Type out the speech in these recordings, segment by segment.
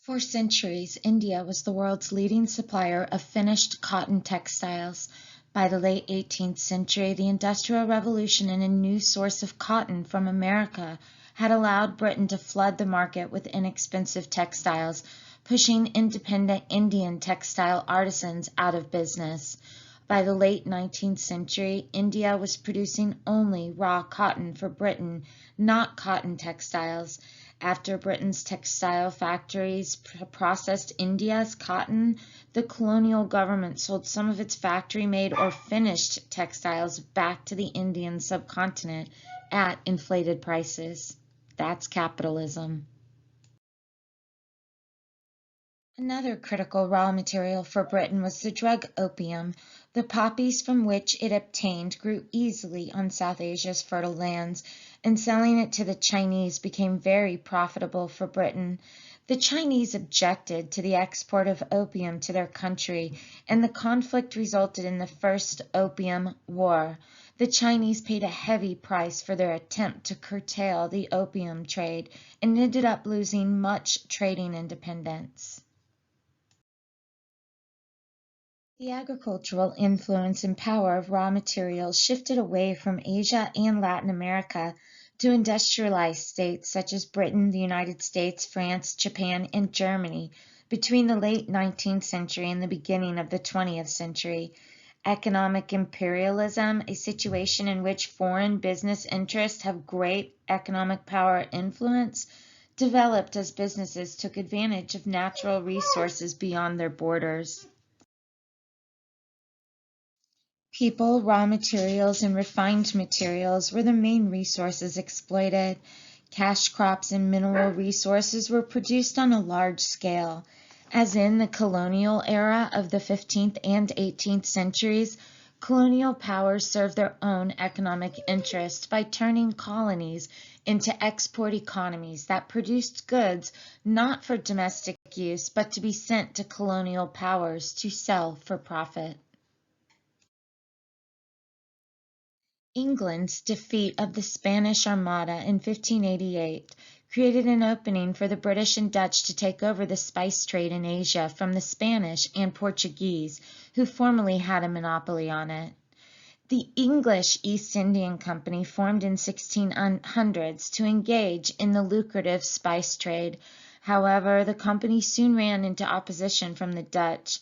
For centuries, India was the world's leading supplier of finished cotton textiles. By the late 18th century, the Industrial Revolution and a new source of cotton from America had allowed Britain to flood the market with inexpensive textiles, pushing independent Indian textile artisans out of business. By the late 19th century, India was producing only raw cotton for Britain, not cotton textiles. After Britain's textile factories processed India's cotton, the colonial government sold some of its factory-made or finished textiles back to the Indian subcontinent at inflated prices. That's capitalism. Another critical raw material for Britain was the drug opium. The poppies from which it obtained grew easily on South Asia's fertile lands, and selling it to the Chinese became very profitable for Britain. The Chinese objected to the export of opium to their country, and the conflict resulted in the First Opium War. The Chinese paid a heavy price for their attempt to curtail the opium trade and ended up losing much trading independence. The agricultural influence and power of raw materials shifted away from Asia and Latin America to industrialized states such as Britain, the United States, France, Japan, and Germany between the late 19th century and the beginning of the 20th century. Economic imperialism, a situation in which foreign business interests have great economic power or influence, developed as businesses took advantage of natural resources beyond their borders. People, raw materials, and refined materials were the main resources exploited. Cash crops and mineral resources were produced on a large scale. As in the colonial era of the 15th and 18th centuries, colonial powers served their own economic interest by turning colonies into export economies that produced goods not for domestic use but to be sent to colonial powers to sell for profit. England's defeat of the Spanish Armada in 1588 created an opening for the British and Dutch to take over the spice trade in Asia from the Spanish and Portuguese, who formerly had a monopoly on it. The English East Indian Company formed in 1600s to engage in the lucrative spice trade. However, the company soon ran into opposition from the Dutch.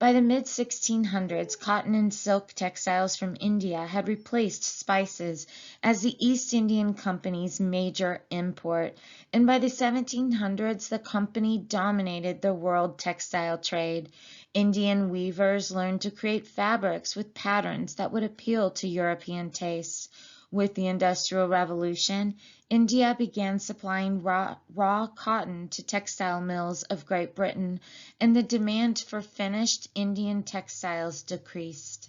By the mid-1600s, cotton and silk textiles from India had replaced spices as the East Indian Company's major import, and by the 1700s, the company dominated the world textile trade. Indian weavers learned to create fabrics with patterns that would appeal to European tastes. With the Industrial Revolution, India began supplying raw cotton to textile mills of Great Britain, and the demand for finished Indian textiles decreased.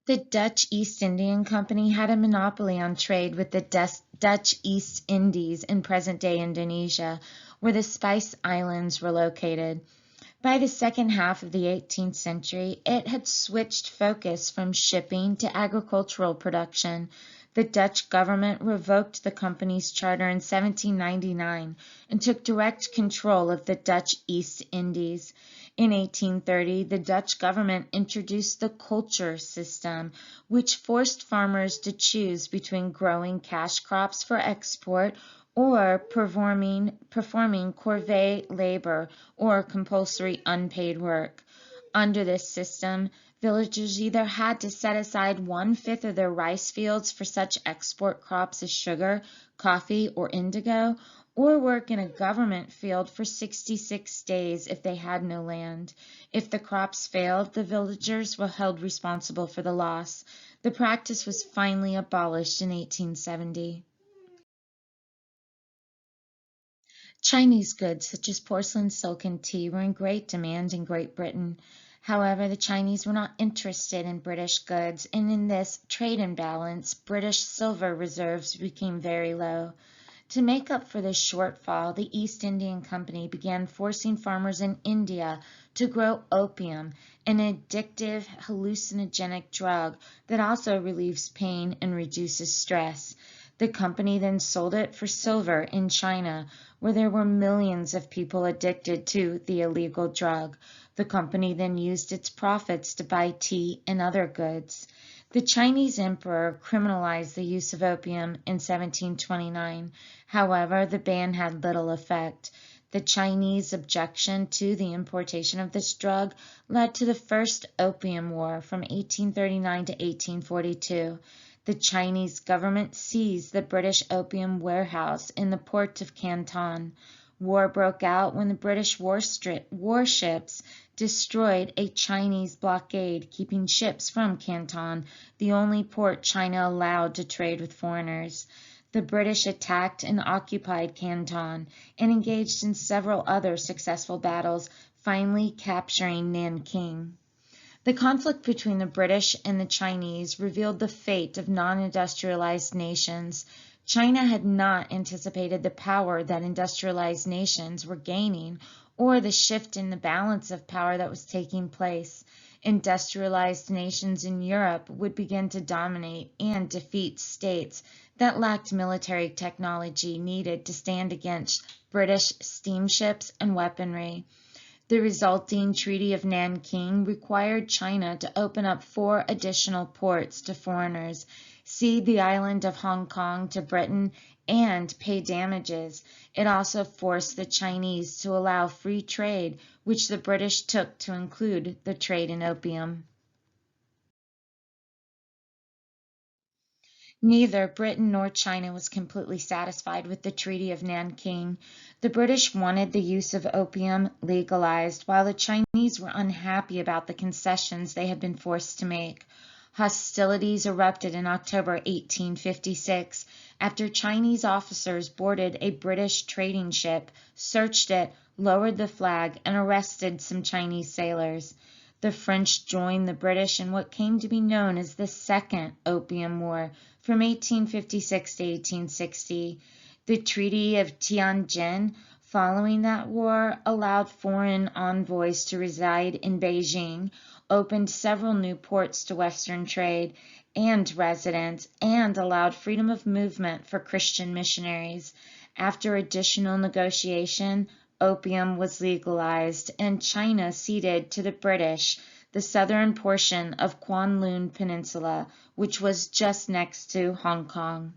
The Dutch East Indian Company had a monopoly on trade with the Dutch East Indies in present-day Indonesia, where the Spice Islands were located. By the second half of the 18th century, it had switched focus from shipping to agricultural production. The Dutch government revoked the company's charter in 1799 and took direct control of the Dutch East Indies. In 1830, the Dutch government introduced the culture system, which forced farmers to choose between growing cash crops for export or performing corvée labor or compulsory unpaid work. Under this system, villagers either had to set aside 1/5 of their rice fields for such export crops as sugar, coffee, or indigo, or work in a government field for 66 days if they had no land. If the crops failed, the villagers were held responsible for the loss. The practice was finally abolished in 1870. Chinese goods such as porcelain, silk, and tea were in great demand in Great Britain. However, the Chinese were not interested in British goods, and in this trade imbalance, British silver reserves became very low. To make up for this shortfall, the East Indian Company began forcing farmers in India to grow opium, an addictive hallucinogenic drug that also relieves pain and reduces stress. The company then sold it for silver in China, where there were millions of people addicted to the illegal drug. The company then used its profits to buy tea and other goods. The Chinese emperor criminalized the use of opium in 1729. However, the ban had little effect. The Chinese objection to the importation of this drug led to the First Opium War from 1839 to 1842. The Chinese government seized the British opium warehouse in the port of Canton. War broke out when the British warships destroyed a Chinese blockade, keeping ships from Canton, the only port China allowed to trade with foreigners. The British attacked and occupied Canton and engaged in several other successful battles, finally capturing Nanking. The conflict between the British and the Chinese revealed the fate of non-industrialized nations. China had not anticipated the power that industrialized nations were gaining or the shift in the balance of power that was taking place. Industrialized nations in Europe would begin to dominate and defeat states that lacked military technology needed to stand against British steamships and weaponry. The resulting Treaty of Nanking required China to open up 4 additional ports to foreigners, cede the island of Hong Kong to Britain, and pay damages. It also forced the Chinese to allow free trade, which the British took to include the trade in opium. Neither Britain nor China was completely satisfied with the Treaty of Nanking. The British wanted the use of opium legalized, while the Chinese were unhappy about the concessions they had been forced to make. Hostilities erupted in October 1856 after Chinese officers boarded a British trading ship, searched it, lowered the flag, and arrested some Chinese sailors. The French joined the British in what came to be known as the Second Opium War from 1856 to 1860. The Treaty of Tianjin following that war allowed foreign envoys to reside in Beijing, opened several new ports to Western trade and residents, and allowed freedom of movement for Christian missionaries. After additional negotiation, opium was legalized, and China ceded to the British the southern portion of Kowloon Peninsula, which was just next to Hong Kong.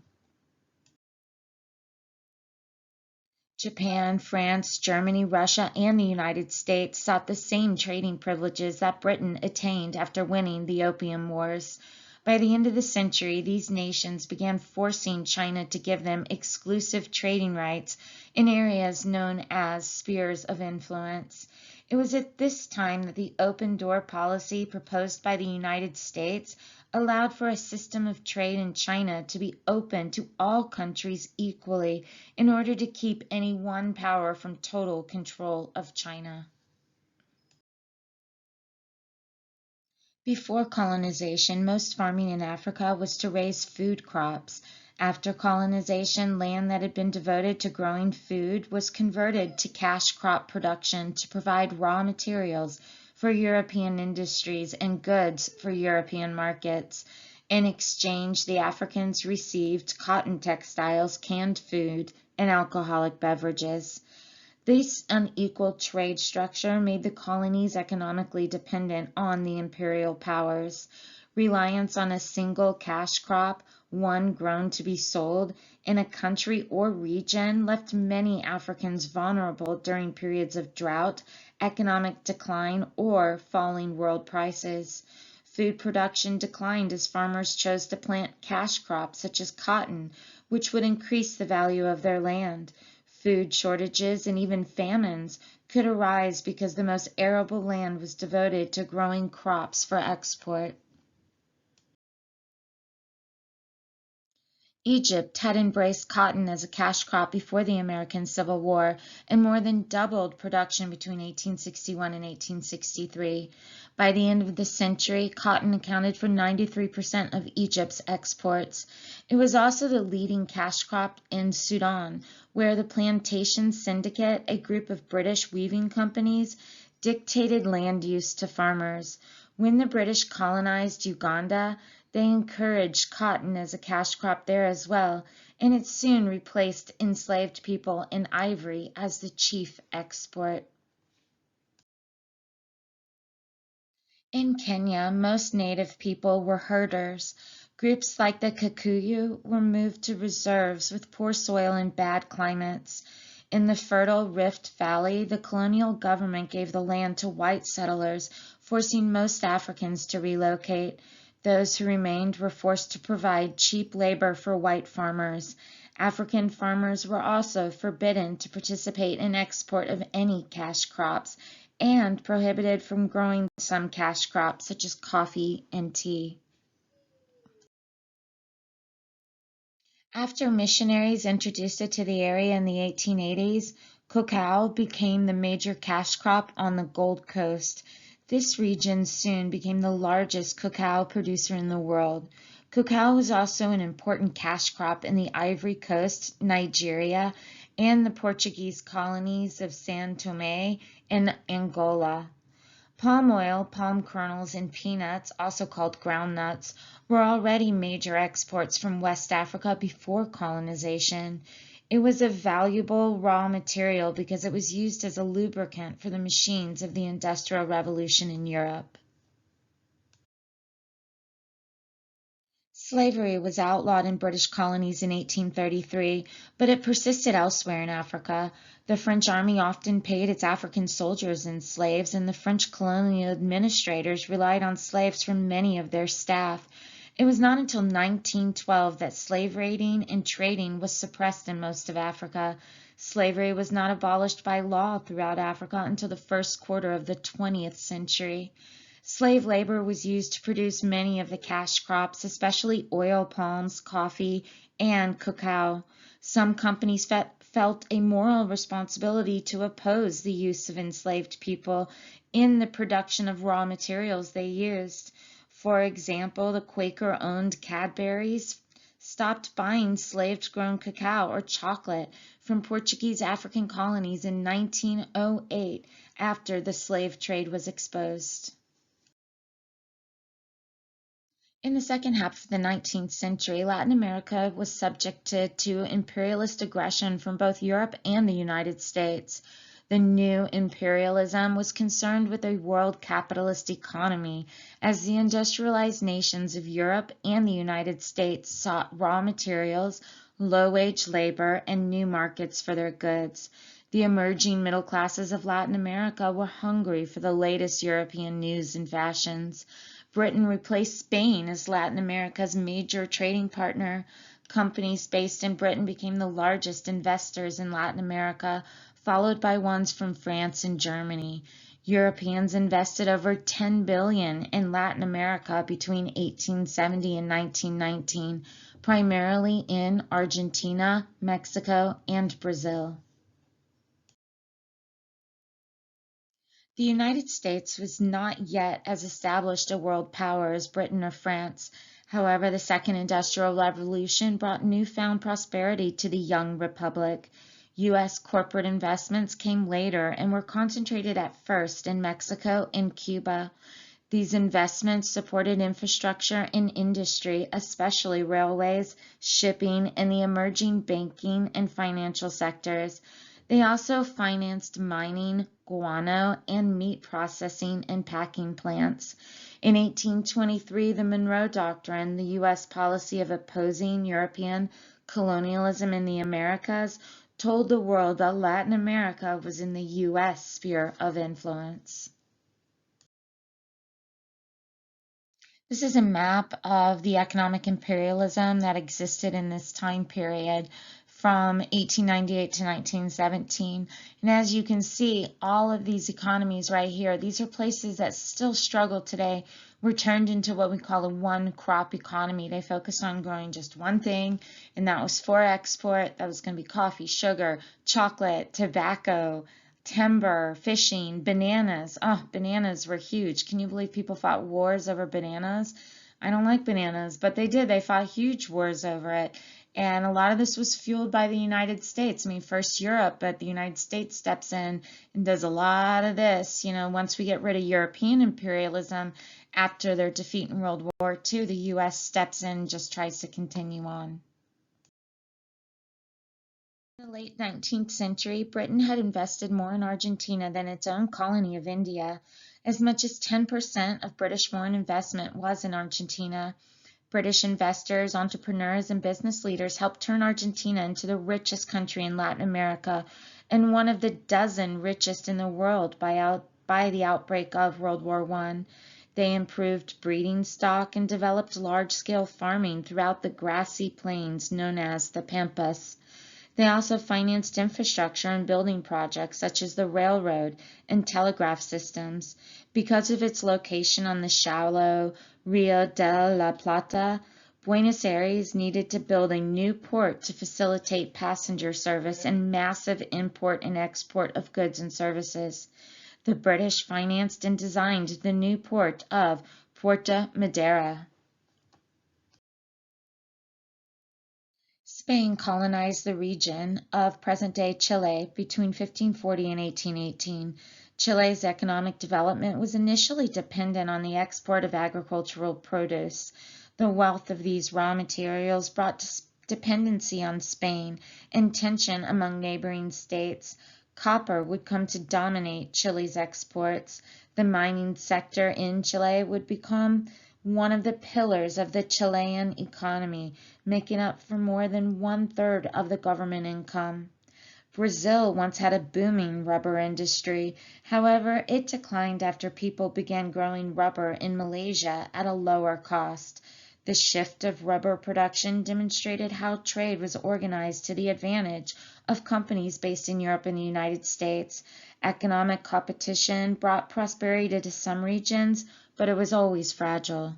Japan, France, Germany, Russia, and the United States sought the same trading privileges that Britain attained after winning the Opium Wars. By the end of the century, these nations began forcing China to give them exclusive trading rights in areas known as spheres of influence. It was at this time that the open door policy proposed by the United States allowed for a system of trade in China to be open to all countries equally in order to keep any one power from total control of China. Before colonization, most farming in Africa was to raise food crops. After colonization, land that had been devoted to growing food was converted to cash crop production to provide raw materials for European industries and goods for European markets. In exchange, the Africans received cotton textiles, canned food, and alcoholic beverages. This unequal trade structure made the colonies economically dependent on the imperial powers. Reliance on a single cash crop, one grown to be sold, in a country or region left many Africans vulnerable during periods of drought, economic decline, or falling world prices. Food production declined as farmers chose to plant cash crops such as cotton, which would increase the value of their land. Food shortages and even famines could arise because the most arable land was devoted to growing crops for export. Egypt had embraced cotton as a cash crop before the American Civil War and more than doubled production between 1861 and 1863. By the end of the century, cotton accounted for 93% of Egypt's exports. It was also the leading cash crop in Sudan, where the Plantation Syndicate, a group of British weaving companies, dictated land use to farmers. When the British colonized Uganda, they encouraged cotton as a cash crop there as well, and it soon replaced enslaved people in ivory as the chief export. In Kenya, most native people were herders. Groups like the Kikuyu were moved to reserves with poor soil and bad climates. In the fertile Rift Valley, the colonial government gave the land to white settlers, forcing most Africans to relocate. Those who remained were forced to provide cheap labor for white farmers. African farmers were also forbidden to participate in export of any cash crops and prohibited from growing some cash crops such as coffee and tea. After missionaries introduced it to the area in the 1880s, cacao became the major cash crop on the Gold Coast. This region soon became the largest cacao producer in the world. Cacao was also an important cash crop in the Ivory Coast, Nigeria, and the Portuguese colonies of São Tomé and Angola. Palm oil, palm kernels, and peanuts, also called groundnuts, were already major exports from West Africa before colonization. It was a valuable raw material because it was used as a lubricant for the machines of the Industrial Revolution in Europe. Slavery was outlawed in British colonies in 1833, but it persisted elsewhere in Africa. The French army often paid its African soldiers in slaves, and the French colonial administrators relied on slaves for many of their staff. It was not until 1912 that slave raiding and trading was suppressed in most of Africa. Slavery was not abolished by law throughout Africa until the first quarter of the 20th century. Slave labor was used to produce many of the cash crops, especially oil palms, coffee, and cacao. Some companies felt a moral responsibility to oppose the use of enslaved people in the production of raw materials they used. For example, the Quaker-owned Cadbury's stopped buying slave-grown cacao or chocolate from Portuguese African colonies in 1908 after the slave trade was exposed. In the second half of the 19th century, Latin America was subjected to imperialist aggression from both Europe and the United States. The new imperialism was concerned with a world capitalist economy, as the industrialized nations of Europe and the United States sought raw materials, low-wage labor, and new markets for their goods. The emerging middle classes of Latin America were hungry for the latest European news and fashions. Britain replaced Spain as Latin America's major trading partner. Companies based in Britain became the largest investors in Latin America, followed by ones from France and Germany. Europeans invested over $10 billion in Latin America between 1870 and 1919, primarily in Argentina, Mexico, and Brazil. The United States was not yet as established a world power as Britain or France. However, the Second Industrial Revolution brought newfound prosperity to the young republic. U.S. corporate investments came later and were concentrated at first in Mexico and Cuba. These investments supported infrastructure and industry, especially railways, shipping, and the emerging banking and financial sectors. They also financed mining, guano, and meat processing and packing plants. In 1823, the Monroe Doctrine, the U.S. policy of opposing European colonialism in the Americas, told the world that Latin America was in the U.S. sphere of influence. This is a map of the economic imperialism that existed in this time period from 1898 to 1917. And as you can see, all of these economies right here, these are places that still struggle today, were turned into what we call a one-crop economy. They focused on growing just one thing, and that was for export. That was going to be coffee, sugar, chocolate, tobacco, timber, fishing, bananas. Oh, bananas were huge. Can you believe people fought wars over bananas? I don't like bananas, but they did. They fought huge wars over it. And a lot of this was fueled by the United States. I mean, first Europe, but the United States steps in and does a lot of this. Once we get rid of European imperialism after their defeat in World War II, the U.S. steps in and just tries to continue on. late 19th century, Britain had invested more in Argentina than its own colony of India. As much as 10% of British foreign investment was in Argentina. British investors, entrepreneurs, and business leaders helped turn Argentina into the richest country in Latin America and one of the dozen richest in the world by the outbreak of World War I. They improved breeding stock and developed large-scale farming throughout the grassy plains known as the Pampas. They also financed infrastructure and building projects such as the railroad and telegraph systems. Because of its location on the shallow Rio de la Plata, Buenos Aires needed to build a new port to facilitate passenger service and massive import and export of goods and services. The British financed and designed the new port of Puerto Madera. Spain colonized the region of present-day Chile between 1540 and 1818. Chile's economic development was initially dependent on the export of agricultural produce. The wealth of these raw materials brought dependency on Spain and tension among neighboring states. Copper would come to dominate Chile's exports. The mining sector in Chile would become one of the pillars of the Chilean economy, making up for more than 1/3 of the government income. Brazil once had a booming rubber industry. However, it declined after people began growing rubber in Malaysia at a lower cost. The shift of rubber production demonstrated how trade was organized to the advantage of companies based in Europe and the United States. Economic competition brought prosperity to some regions, but it was always fragile.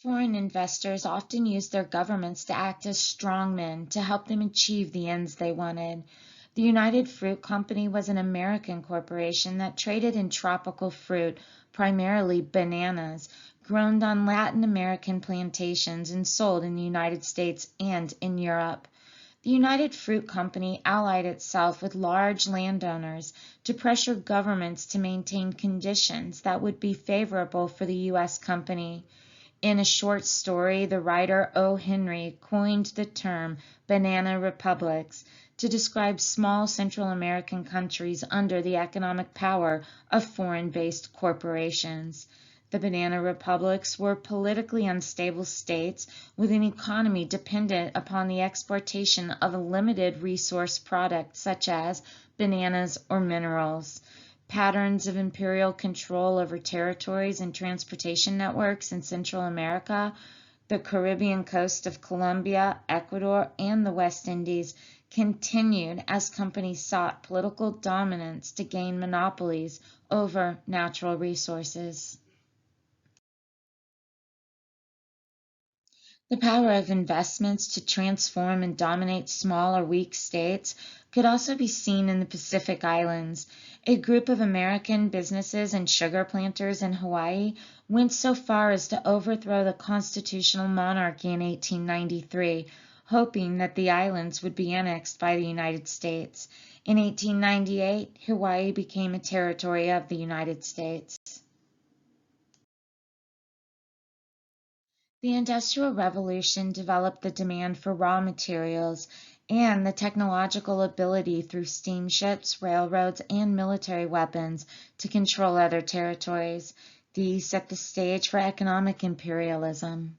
Foreign investors often used their governments to act as strongmen to help them achieve the ends they wanted. The United Fruit Company was an American corporation that traded in tropical fruit, primarily bananas, grown on Latin American plantations and sold in the United States and in Europe. The United Fruit Company allied itself with large landowners to pressure governments to maintain conditions that would be favorable for the U.S. company. In a short story, the writer O. Henry coined the term banana republics to describe small Central American countries under the economic power of foreign-based corporations. The banana republics were politically unstable states with an economy dependent upon the exportation of a limited resource product such as bananas or minerals. Patterns of imperial control over territories and transportation networks in Central America, the Caribbean coast of Colombia, Ecuador, and the West Indies continued as companies sought political dominance to gain monopolies over natural resources. The power of investments to transform and dominate small or weak states could also be seen in the Pacific Islands. A group of American businesses and sugar planters in Hawaii went so far as to overthrow the constitutional monarchy in 1893, hoping that the islands would be annexed by the United States. In 1898, Hawaii became a territory of the United States. The Industrial Revolution developed the demand for raw materials and the technological ability through steamships, railroads, and military weapons to control other territories. These set the stage for economic imperialism.